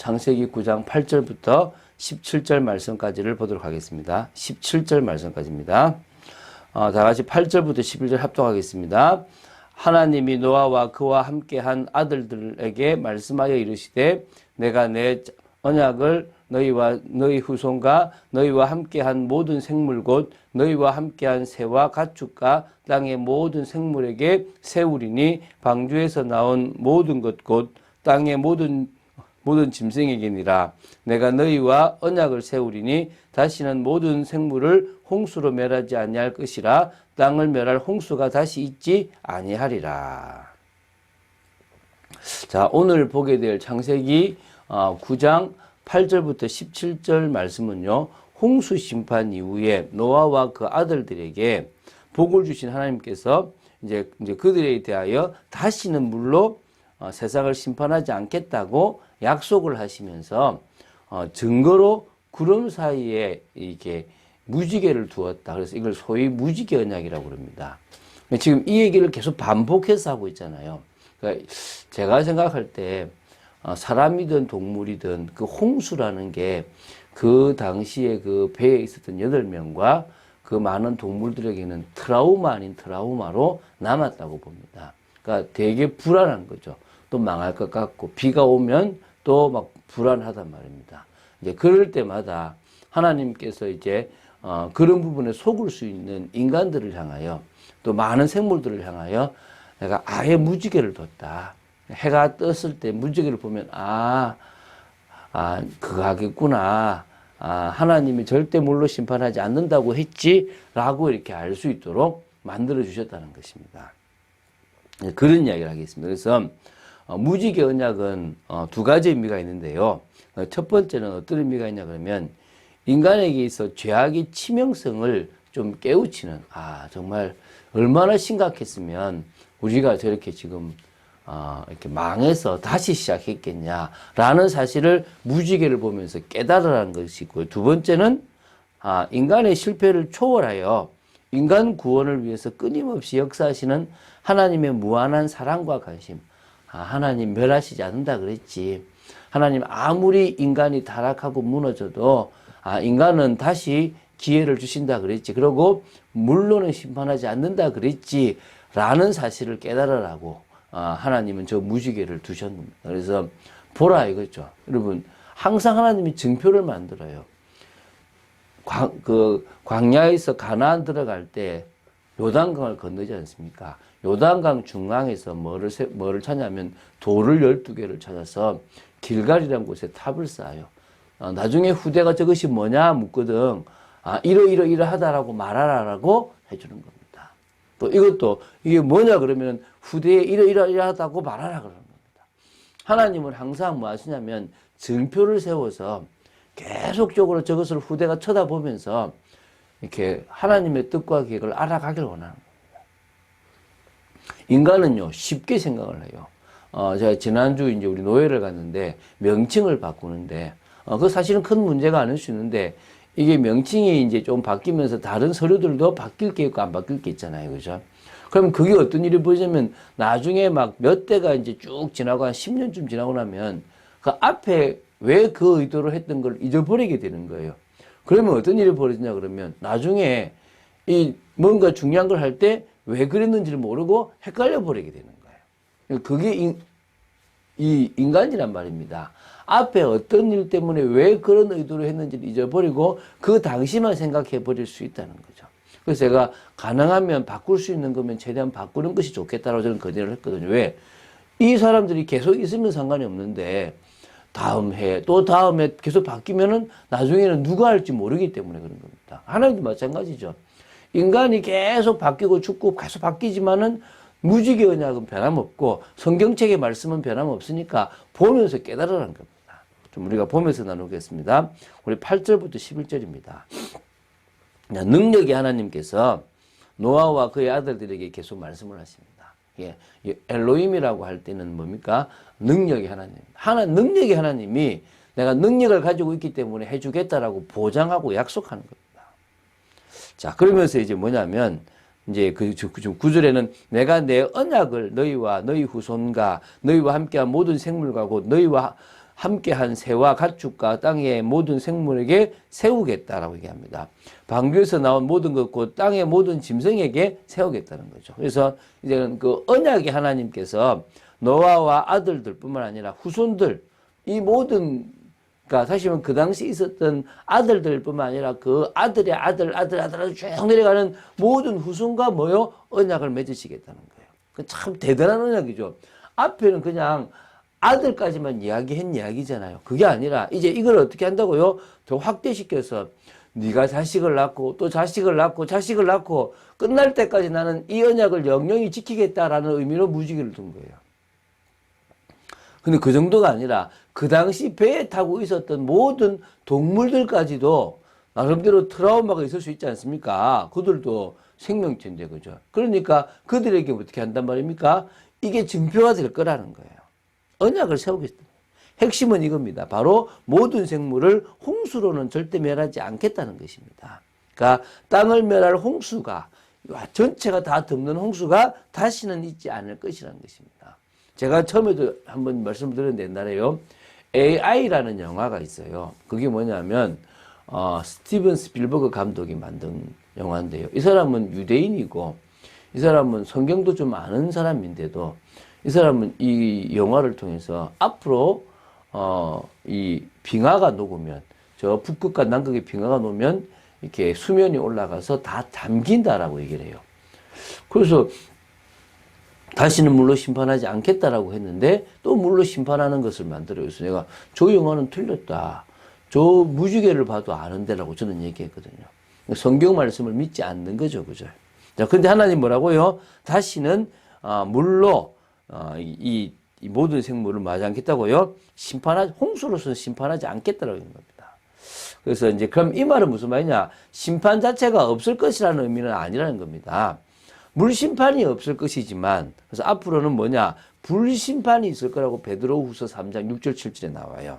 창세기 9장 8절부터 17절 말씀까지를 보도록 하겠습니다. 17절 말씀까지입니다. 다 같이 8절부터 11절 합독하겠습니다. 하나님이 노아와 그와 함께한 아들들에게 말씀하여 이르시되 내가 내 언약을 너희와 너희 후손과 너희와 함께한 모든 생물 곧 너희와 함께한 새와 가축과 땅의 모든 생물에게 세우리니 방주에서 나온 모든 것 곧 땅의 모든 짐승에게니라. 내가 너희와 언약을 세우리니 다시는 모든 생물을 홍수로 멸하지 아니할 것이라. 땅을 멸할 홍수가 다시 있지 아니하리라. 자, 오늘 보게 될 창세기 9장 8절부터 17절 말씀은요, 홍수 심판 이후에 노아와 그 아들들에게 복을 주신 하나님께서 이제 그들에 대하여 다시는 물로 세상을 심판하지 않겠다고 약속을 하시면서 증거로 구름 사이에 이렇게 무지개를 두었다. 그래서 이걸 소위 무지개 언약이라고 그럽니다. 지금 이 얘기를 계속 반복해서 하고 있잖아요. 그러니까 제가 생각할 때 사람이든 동물이든 그 홍수라는 게 그 당시에 그 배에 있었던 8명과 그 많은 동물들에게는 트라우마 아닌 트라우마로 남았다고 봅니다. 그러니까 되게 불안한 거죠. 또 망할 것 같고 비가 오면 또 막 불안하단 말입니다. 이제 그럴 때마다 하나님께서 이제 그런 부분에 속을 수 있는 인간들을 향하여 또 많은 생물들을 향하여 내가 아예 무지개를 뒀다. 해가 떴을 때 무지개를 보면 그거 하겠구나. 하나님이 절대 물로 심판하지 않는다고 했지라고 이렇게 알 수 있도록 만들어 주셨다는 것입니다. 그런 이야기를 하겠습니다. 그래서 무지개 언약은 두 가지 의미가 있는데요. 첫 번째는 어떤 의미가 있냐 그러면 인간에게 있어 죄악의 치명성을 좀 깨우치는, 정말 얼마나 심각했으면 우리가 저렇게 지금 이렇게 망해서 다시 시작했겠냐라는 사실을 무지개를 보면서 깨달으라는 것이 있고요. 두 번째는 인간의 실패를 초월하여 인간 구원을 위해서 끊임없이 역사하시는 하나님의 무한한 사랑과 관심. 하나님 멸하시지 않는다 그랬지. 하나님 아무리 인간이 타락하고 무너져도 인간은 다시 기회를 주신다 그랬지. 그리고 물로는 심판하지 않는다 그랬지. 라는 사실을 깨달으라고 하나님은 저 무지개를 두셨습니다. 그래서 보라 이거죠. 여러분 항상 하나님이 증표를 만들어요. 광야에서 가나안 들어갈 때 요단강을 건너지 않습니까? 요단강 중앙에서 뭐를 찾냐면 돌을 12개를 찾아서 길갈이라는 곳에 탑을 쌓아요. 나중에 후대가 저것이 뭐냐 묻거든. 이러하다라고 말하라라고 해주는 겁니다. 또 이것도 이게 뭐냐 그러면 후대에 이러하다고 말하라 그러는 겁니다. 하나님은 항상 뭐 하시냐면 증표를 세워서 계속적으로 저것을 후대가 쳐다보면서 이렇게 하나님의 뜻과 계획을 알아가길 원하는 겁니다. 인간은요, 쉽게 생각을 해요. 제가 지난주 이제 우리 노예를 갔는데 명칭을 바꾸는데, 그 사실은 큰 문제가 아닐 수 있는데, 이게 명칭이 이제 좀 바뀌면서 다른 서류들도 바뀔 게 있고 안 바뀔 게 있잖아요. 그죠? 그럼 그게 어떤 일이 벌어지면 나중에 막 몇 대가 이제 쭉 지나고 한 10년쯤 지나고 나면 그 앞에 왜 그 의도로 했던 걸 잊어버리게 되는 거예요. 그러면 어떤 일이 벌어지냐 그러면 나중에 이 뭔가 중요한 걸 할 때 왜 그랬는지를 모르고 헷갈려 버리게 되는 거예요. 그게 이 인간이란 말입니다. 앞에 어떤 일 때문에 왜 그런 의도로 했는지를 잊어버리고 그 당시만 생각해 버릴 수 있다는 거죠. 그래서 제가 가능하면 바꿀 수 있는 거면 최대한 바꾸는 것이 좋겠다라고 저는 건의를 했거든요. 왜? 이 사람들이 계속 있으면 상관이 없는데 다음 해 또 다음 해 계속 바뀌면은 나중에는 누가 할지 모르기 때문에 그런 겁니다. 하나님도 마찬가지죠. 인간이 계속 바뀌고 죽고 계속 바뀌지만은 무지개 언약은 변함없고 성경책의 말씀은 변함없으니까 보면서 깨달으라는 겁니다. 좀 우리가 보면서 나누겠습니다. 우리 8절부터 11절입니다. 능력의 하나님께서 노아와 그의 아들들에게 계속 말씀을 하십니다. 엘로힘이라고 할 때는 뭡니까? 능력의 하나님. 능력의 하나님이 내가 능력을 가지고 있기 때문에 해주겠다라고 보장하고 약속하는 겁니다. 자, 그러면서 이제 뭐냐면, 이제 그 9절에는 내가 내 언약을 너희와 너희 후손과 너희와 함께한 모든 생물과 곧 너희와 함께한 새와 가축과 땅의 모든 생물에게 세우겠다라고 얘기합니다. 방주에서 나온 모든 것 곧 땅의 모든 짐승에게 세우겠다는 거죠. 그래서 이제는 그 언약의 하나님께서 노아와 아들들뿐만 아니라 후손들 이 모든 그러니까 사실은 그 당시 있었던 아들들뿐만 아니라 그 아들의 아들 쭉 내려가는 모든 후손과 뭐요? 언약을 맺으시겠다는 거예요. 참 대단한 언약이죠. 앞에는 그냥 아들까지만 이야기한 이야기잖아요. 그게 아니라 이제 이걸 어떻게 한다고요? 더 확대시켜서 네가 자식을 낳고 또 자식을 낳고 자식을 낳고 끝날 때까지 나는 이 언약을 영영히 지키겠다라는 의미로 무지개를 둔 거예요. 근데 그 정도가 아니라 그 당시 배에 타고 있었던 모든 동물들까지도 나름대로 트라우마가 있을 수 있지 않습니까? 그들도 생명체인데, 그죠? 그러니까 그들에게 어떻게 한단 말입니까? 이게 증표가 될 거라는 거예요. 언약을 세우겠다. 핵심은 이겁니다. 바로 모든 생물을 홍수로는 절대 멸하지 않겠다는 것입니다. 그러니까 땅을 멸할 홍수가 전체가 다 덮는 홍수가 다시는 있지 않을 것이라는 것입니다. 제가 처음에도 한번 말씀드렸는데 옛날에요. AI라는 영화가 있어요. 그게 뭐냐면 스티븐 스필버그 감독이 만든 영화인데요. 이 사람은 유대인이고 이 사람은 성경도 좀 아는 사람인데도 이 사람은 이 영화를 통해서 앞으로 이 빙하가 녹으면 저 북극과 남극의 빙하가 녹으면 이렇게 수면이 올라가서 다 잠긴다라고 얘기를 해요. 그래서 다시는 물로 심판하지 않겠다라고 했는데 또 물로 심판하는 것을 만들어요. 그래서 내가 저 영화는 틀렸다. 저 무지개를 봐도 아는데라고 저는 얘기했거든요. 성경 말씀을 믿지 않는 거죠. 그죠? 자, 근데 하나님 뭐라고요? 다시는 물로 이 모든 생물을 마지 않겠다고요? 홍수로서는 심판하지 않겠다라고 하는 겁니다. 그래서 이제 그럼 이 말은 무슨 말이냐? 심판 자체가 없을 것이라는 의미는 아니라는 겁니다. 물심판이 없을 것이지만 그래서 앞으로는 뭐냐? 불심판이 있을 거라고 베드로후서 3장 6절 7절에 나와요.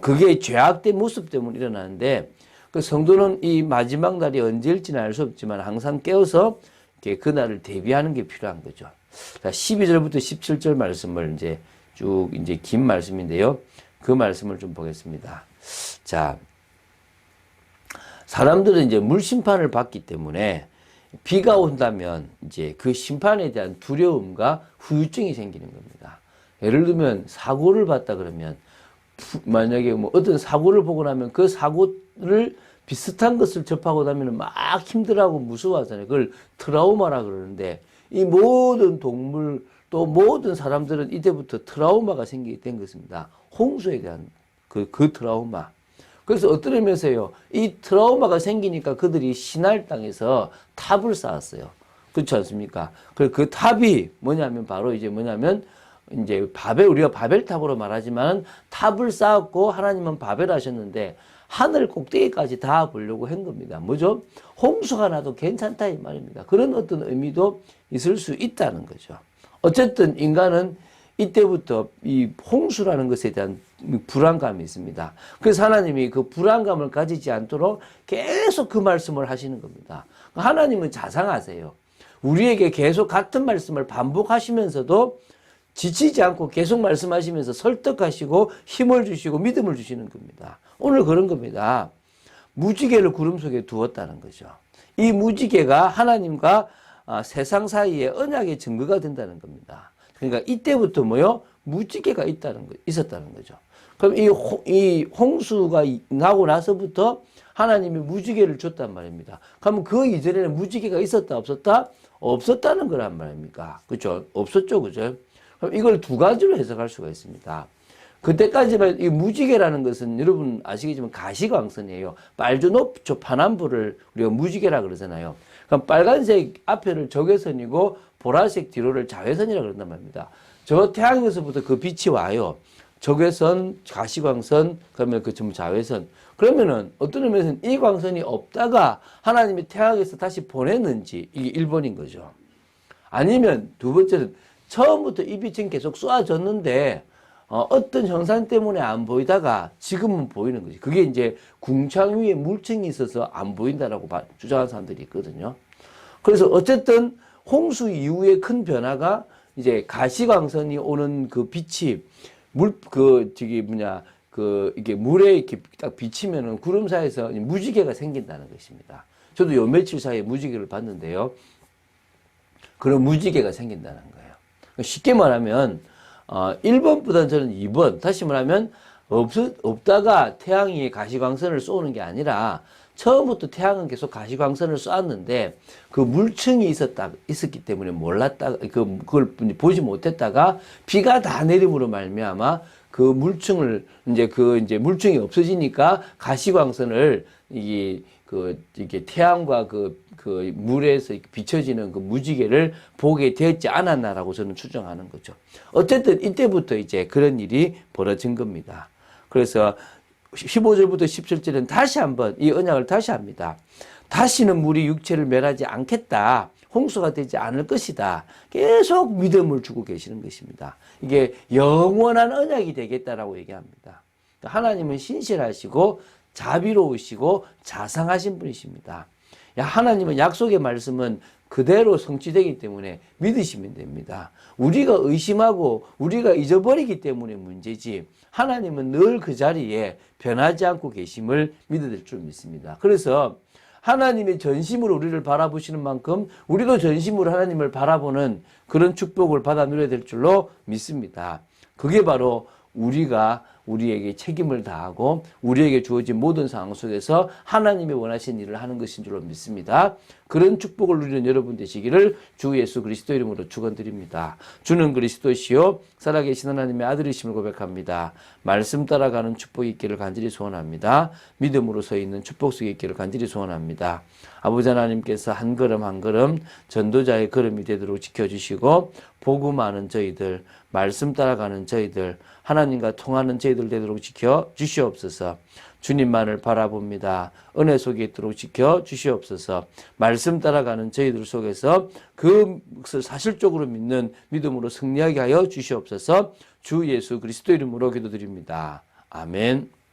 그게 죄악된 모습 때문에 일어나는데 그 성도는 이 마지막 날이 언제일지는 알 수 없지만 항상 깨어서 이렇게 그 날을 대비하는 게 필요한 거죠. 자, 12절부터 17절 말씀을 이제 쭉 이제 긴 말씀인데요. 그 말씀을 좀 보겠습니다. 자, 사람들은 이제 물심판을 받기 때문에 비가 온다면 이제 그 심판에 대한 두려움과 후유증이 생기는 겁니다. 예를 들면 사고를 봤다 그러면 만약에 뭐 어떤 사고를 보고 나면 그 사고를 비슷한 것을 접하고 나면 막 힘들어하고 무서워하잖아요. 그걸 트라우마라 그러는데 이 모든 동물 또 모든 사람들은 이때부터 트라우마가 생기게 된 것입니다. 홍수에 대한 그 트라우마. 그래서 어떤 의미에서요, 이 트라우마가 생기니까 그들이 신할 땅에서 탑을 쌓았어요. 그렇지 않습니까? 그 탑이 뭐냐면 바로 이제 뭐냐면 이제 우리가 바벨탑으로 말하지만 탑을 쌓았고 하나님은 바벨하셨는데 하늘 꼭대기까지 닿아 보려고 한 겁니다. 뭐죠? 홍수가 나도 괜찮다 이 말입니다. 그런 어떤 의미도 있을 수 있다는 거죠. 어쨌든 인간은 이때부터 이 홍수라는 것에 대한 불안감이 있습니다. 그래서 하나님이 그 불안감을 가지지 않도록 계속 그 말씀을 하시는 겁니다. 하나님은 자상하세요. 우리에게 계속 같은 말씀을 반복하시면서도 지치지 않고 계속 말씀하시면서 설득하시고 힘을 주시고 믿음을 주시는 겁니다. 오늘 그런 겁니다. 무지개를 구름 속에 두었다는 거죠. 이 무지개가 하나님과 세상 사이에 언약의 증거가 된다는 겁니다. 그러니까 이때부터 뭐요? 무지개가 있었다는 거죠. 그럼 이 홍수가 나고 나서부터 하나님이 무지개를 줬단 말입니다. 그러면 그 이전에는 무지개가 있었다, 없었다? 없었다는 거란 말입니까? 그죠? 없었죠, 그죠? 그럼 이걸 두 가지로 해석할 수가 있습니다. 그때까지만 이 무지개라는 것은 여러분 아시겠지만 가시광선이에요. 빨주노초 파남불을 우리가 무지개라 그러잖아요. 그럼 빨간색 앞에를 적외선이고 보라색 뒤로를 자외선이라 그런단 말입니다. 저 태양에서부터 그 빛이 와요. 적외선, 가시광선, 그러면 그 전부 자외선. 그러면은 어떤 의미에서는 이 광선이 없다가 하나님이 태양에서 다시 보냈는지 이게 1번인 거죠. 아니면 두 번째는 처음부터 이 빛은 계속 쏘아졌는데 어떤 현상 때문에 안 보이다가 지금은 보이는 거지. 그게 이제 궁창 위에 물층이 있어서 안 보인다라고 주장하는 사람들이 있거든요. 그래서 어쨌든 홍수 이후에 큰 변화가 이제 가시광선이 오는 그 빛이 이게 물에 이렇게 딱 비치면은 구름 사이에서 무지개가 생긴다는 것입니다. 저도 요 며칠 사이에 무지개를 봤는데요. 그런 무지개가 생긴다는 거예요. 쉽게 말하면, 1번보다는 저는 2번, 다시 말하면, 없다가 태양이 가시광선을 쏘는 게 아니라, 처음부터 태양은 계속 가시광선을 쏘았는데, 그 물층이 있었기 때문에 그걸 보지 못했다가, 비가 다 내림으로 말미암아, 그 물층을, 이제 물층이 없어지니까 가시광선을, 이게 태양과 그 물에서 비춰지는 그 무지개를 보게 되었지 않았나라고 저는 추정하는 거죠. 어쨌든 이때부터 이제 그런 일이 벌어진 겁니다. 그래서 15절부터 17절은 다시 한번 이 언약을 다시 합니다. 다시는 물이 육체를 멸하지 않겠다. 홍수가 되지 않을 것이다. 계속 믿음을 주고 계시는 것입니다. 이게 영원한 언약이 되겠다라고 얘기합니다. 하나님은 신실하시고 자비로우시고 자상하신 분이십니다. 하나님은 약속의 말씀은 그대로 성취되기 때문에 믿으시면 됩니다. 우리가 의심하고 우리가 잊어버리기 때문에 문제지 하나님은 늘 그 자리에 변하지 않고 계심을 믿어야 될 줄 믿습니다. 그래서 하나님의 전심으로 우리를 바라보시는 만큼 우리도 전심으로 하나님을 바라보는 그런 축복을 받아 누려야 될 줄로 믿습니다. 그게 바로 우리가 우리에게 책임을 다하고 우리에게 주어진 모든 상황 속에서 하나님의 원하신 일을 하는 것인 줄로 믿습니다. 그런 축복을 누리는 여러분 되시기를 주 예수 그리스도 이름으로 축원드립니다. 주는 그리스도시요 살아계신 하나님의 아들이심을 고백합니다. 말씀 따라가는 축복이 있기를 간절히 소원합니다. 믿음으로 서 있는 축복 속에 있기를 간절히 소원합니다. 아버지 하나님께서 한 걸음 한 걸음 전도자의 걸음이 되도록 지켜주시고 복음하는 저희들, 말씀 따라가는 저희들, 하나님과 통하는 저희들 되도록 지켜주시옵소서. 주님만을 바라봅니다. 은혜 속에 있도록 지켜주시옵소서. 말씀 따라가는 저희들 속에서 그것을 사실적으로 믿는 믿음으로 승리하게 하여 주시옵소서. 주 예수 그리스도 이름으로 기도드립니다. 아멘.